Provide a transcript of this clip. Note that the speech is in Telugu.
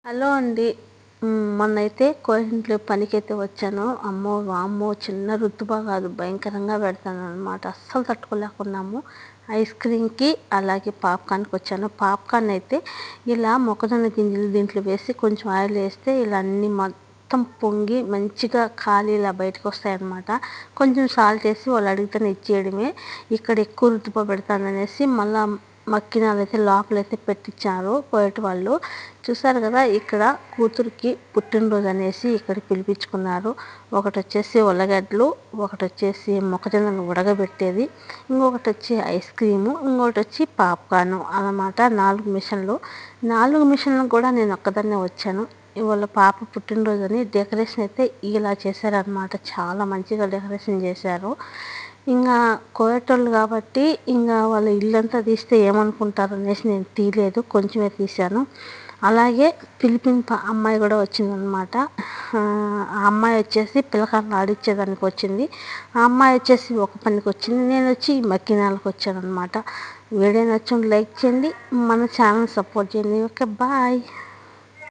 హలో అండి. మొన్నైతే కోయింట్లో పనికైతే వచ్చాను. అమ్మో! వామ్మో! చిన్న రుతుబా కాదు, భయంకరంగా పెడతాననమాట. అస్సలు తట్టుకోలేకున్నాము. ఐస్ క్రీమ్‌కి అలాగే పాప్‌కార్న్‌కి వచ్చాను. పాప్‌కార్న్ అయితే ఇలా మొక్కజొన్న గింజలు దీంట్లో వేసి కొంచెం ఆయిల్ వేస్తే ఇలా అన్నీ మొత్తం పొంగి మంచిగా కాలి ఇలా బయటకొస్తాయన్నమాట. కొంచెం సాల్ట్ వేసి వాళ్ళు అడిగితేనే ఇచ్చేయడమే. ఇక్కడ ఎక్కువ రుతుబా పెడతాననేసి మళ్ళా మక్కినాలైతే లోపలైతే పెట్టించారు కోయట వాళ్ళు. చూసారు కదా, ఇక్కడ కూతురికి పుట్టినరోజు అనేసి ఇక్కడ పిలిపించుకున్నారు. ఒకటొచ్చేసి ఉల్లగడ్డలు, ఒకటొచ్చేసి మొక్కజొన్నలు ఉడకబెట్టేది, ఇంకొకటి వచ్చి ఐస్ క్రీము, ఇంకొకటి వచ్చి పాప్కార్న్ అన్నమాట. 4 మిషన్లు. 4 మిషన్లకు కూడా నేను ఒక్కదాన్నే వచ్చాను. వాళ్ళ పాప పుట్టినరోజు అని డెకరేషన్ అయితే ఇలా చేశారనమాట. చాలా మంచిగా డెకరేషన్ చేశారు. ఇంకా కోయటోళ్ళు కాబట్టి ఇంకా వాళ్ళ ఇల్లంతా తీస్తే ఏమనుకుంటారు అనేసి నేను తీయలేదు, కొంచెమే తీశాను. అలాగే ఫిలిపిన్ అమ్మాయి కూడా వచ్చిందనమాట. ఆ అమ్మాయి వచ్చేసి పిల్లకాయలను ఆడిచ్చేదానికి వచ్చింది. ఆ అమ్మాయి వచ్చేసి ఒక పనికి వచ్చింది, నేను వచ్చి మక్కినాలకు వచ్చాను అనమాట. వీడియో నచ్చిన లైక్ చేయండి, మన ఛానల్ సపోర్ట్ చేయండి. Okay, bye.